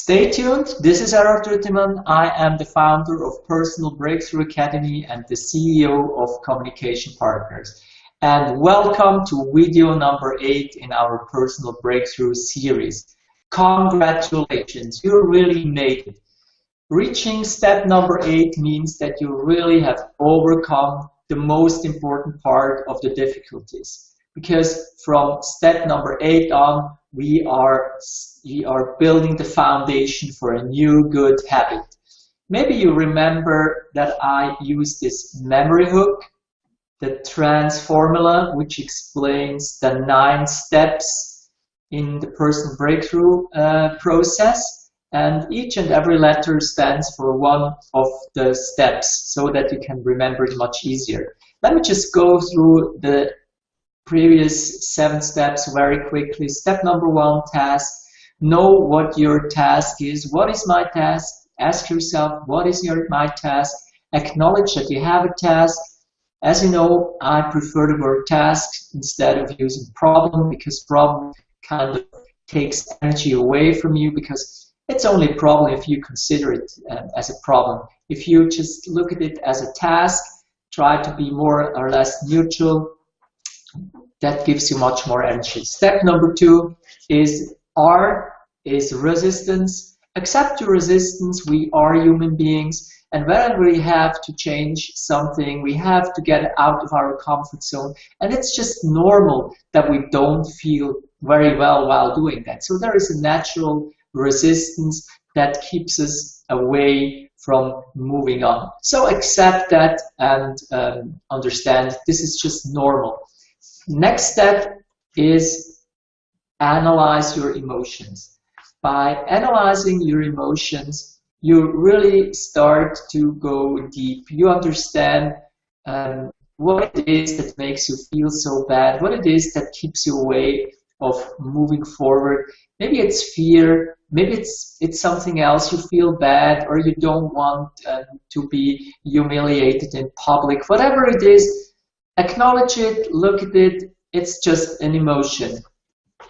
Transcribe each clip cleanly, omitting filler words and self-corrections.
Stay tuned. This is Erhard Reuttimann. I am the founder of Personal Breakthrough Academy and the CEO of Communication Partners. And welcome to video number 8 in our Personal Breakthrough series. Congratulations, you really made it. Reaching step number 8 means that you really have overcome the most important part of the difficulties. Because from step number 8 on, we are building the foundation for a new good habit. Maybe you remember that I used this memory hook, the TRANSFORMula, which explains the 9 steps in the personal breakthrough process. And each and every letter stands for one of the steps so that you can remember it much easier. Let me just go through the previous 7 steps very quickly. Step number 1, task. Know what your task is. What is my task? Ask yourself, what is my task? Acknowledge that you have a task. As you know, I prefer the word task instead of using problem, because problem kind of takes energy away from you, because it's only a problem if you consider it as a problem. If you just look at it as a task, try to be more or less neutral, that gives you much more energy. Step number 2 is R, is resistance. Accept your resistance. We are human beings, and whenever we have to change something, we have to get out of our comfort zone, and it's just normal that we don't feel very well while doing that. So there is a natural resistance that keeps us away from moving on. So accept that and understand this is just normal. Next step is analyze your emotions. By analyzing your emotions, you really start to go deep. You understand what it is that makes you feel so bad, what it is that keeps you away of moving forward. Maybe it's fear, maybe it's something else. You feel bad, or you don't want to be humiliated in public. Whatever it is, acknowledge it, look at it, it's just an emotion.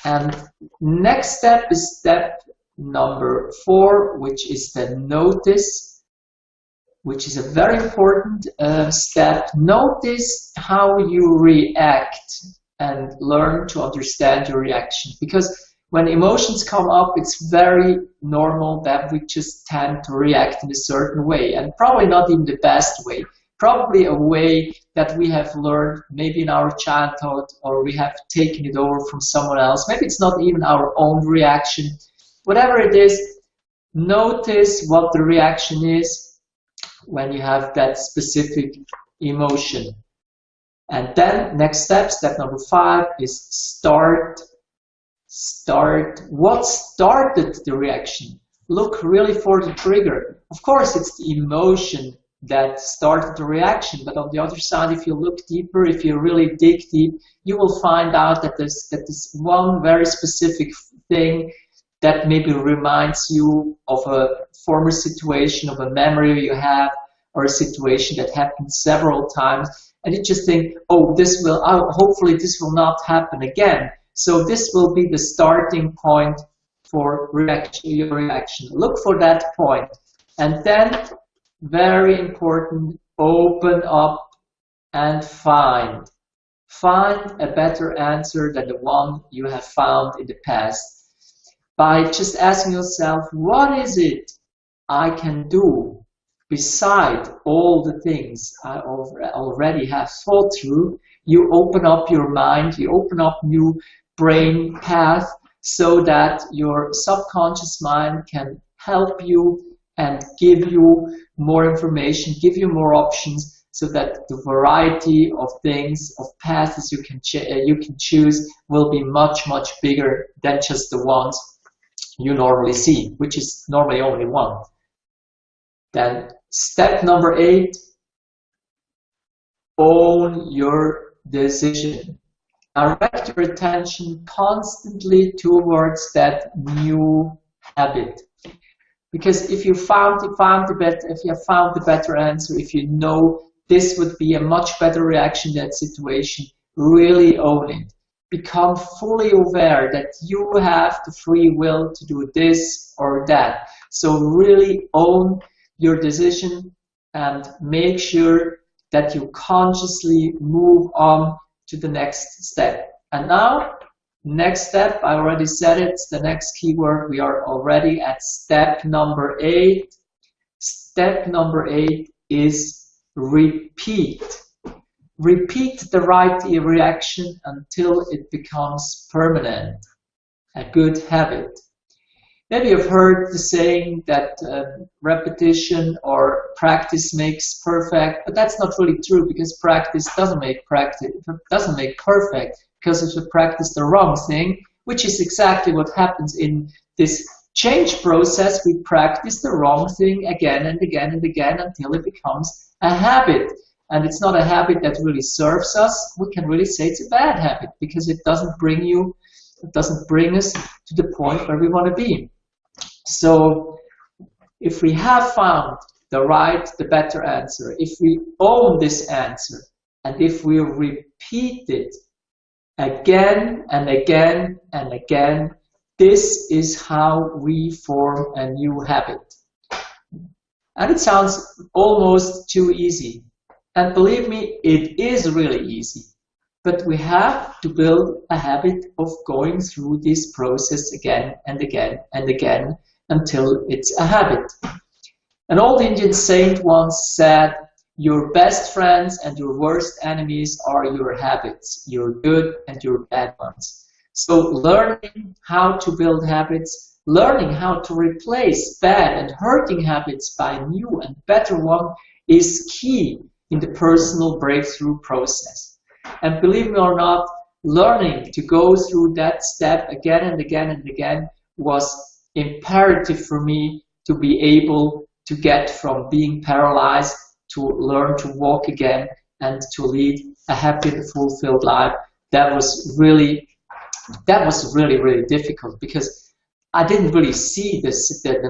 And next step is step number 4, which is the notice, which is a very important step. Notice how you react and learn to understand your reaction. Because when emotions come up, it's very normal that we just tend to react in a certain way, and probably not even the best way. Probably a way that we have learned maybe in our childhood, or we have taken it over from someone else. Maybe it's not even our own reaction. Whatever it is, notice what the reaction is when you have that specific emotion. And then next step, step number 5, is start. What started the reaction? Look really for the trigger. Of course, it's the emotion that started the reaction, but on the other side, if you look deeper, if you really dig deep, you will find out that there's one very specific thing that maybe reminds you of a former situation, of a memory you have, or a situation that happened several times, and you just think, oh, hopefully this will not happen again. So this will be the starting point for your reaction. Look for that point, and then, very important, open up and find a better answer than the one you have found in the past. By just asking yourself, what is it I can do beside all the things I already have thought through? You open up your mind, you open up new brain path, so that your subconscious mind can help you and give you more information, give you more options, so that the variety of things, of paths you can choose will be much, much bigger than just the ones you normally see, which is normally only one. Then step number 8, own your decision. Direct your attention constantly towards that new habit. Because if you have found the better answer, if you know this would be a much better reaction to that situation, really own it. become fully aware that you have the free will to do this or that. So really own your decision and make sure that you consciously move on to the next step. And now, next step, I already said it, the next keyword, we are already at step number 8. Step number 8 is repeat. Repeat the right reaction until it becomes permanent, a good habit. Maybe you've heard the saying that repetition or practice makes perfect, but that's not really true, because practice doesn't make perfect, because if you practice the wrong thing, which is exactly what happens in this change process, we practice the wrong thing again and again and again until it becomes a habit. And it's not a habit that really serves us. We can really say it's a bad habit because it doesn't bring us to the point where we want to be. So if we have found the better answer, if we own this answer, and if we repeat it again and again and again, this is how we form a new habit. And it sounds almost too easy. And believe me, it is really easy. But we have to build a habit of going through this process again and again and again until it's a habit. An old Indian saint once said, your best friends and your worst enemies are your habits, your good and your bad ones. So learning how to build habits, learning how to replace bad and hurting habits by new and better one is key in the personal breakthrough process. And believe me or not, learning to go through that step again and again and again was imperative for me to be able to get from being paralyzed to learn to walk again and to lead a happy and fulfilled life. That was really difficult, because I didn't really see the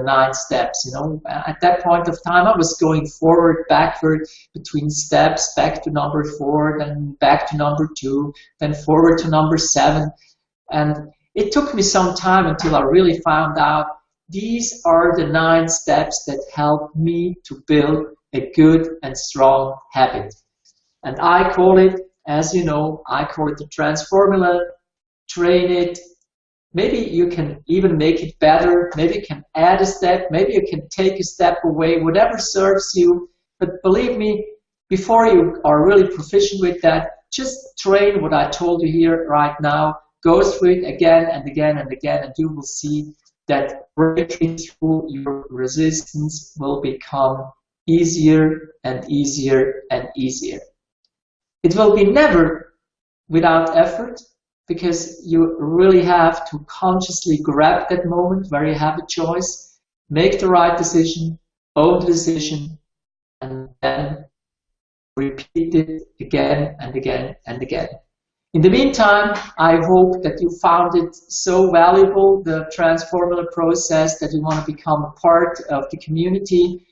9 steps, you know. At that point of time, I was going forward, backward, between steps, back to number 4, then back to number 2, then forward to number 7. And it took me some time until I really found out these are the 9 steps that help me to build a good and strong habit. And I call it, as you know, I call it the TRANSFORMula. Train it. Maybe you can even make it better. Maybe you can add a step. Maybe you can take a step away, whatever serves you. But believe me, before you are really proficient with that, just train what I told you here right now. Go through it again and again and again, and you will see that breaking through your resistance will become easier and easier and easier. It will be never without effort, because you really have to consciously grab that moment where you have a choice, make the right decision, own the decision, and then repeat it again and again and again. In the meantime, I hope that you found it so valuable, the TRANSFORMula process, that you want to become a part of the community.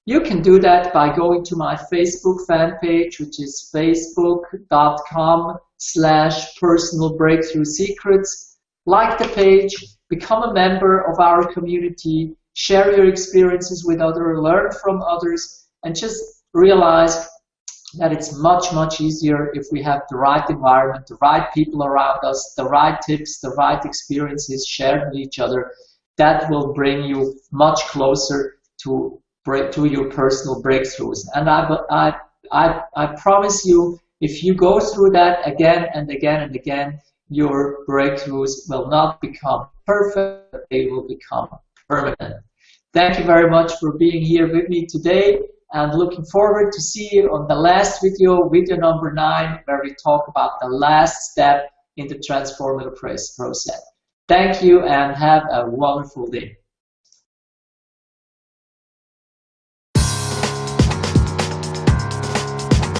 You can do that by going to my Facebook fan page, which is facebook.com/personalbreakthroughsecrets. Like the page, become a member of our community, share your experiences with others, learn from others, and just realize that it's much, much easier if we have the right environment, the right people around us, the right tips, the right experiences shared with each other. That will bring you much closer to your personal breakthroughs. And I promise you, if you go through that again and again and again, your breakthroughs will not become perfect, but they will become permanent. Thank you very much for being here with me today, and looking forward to see you on the last video, video number 9, where we talk about the last step in the TRANSFORMula process. Thank you and have a wonderful day.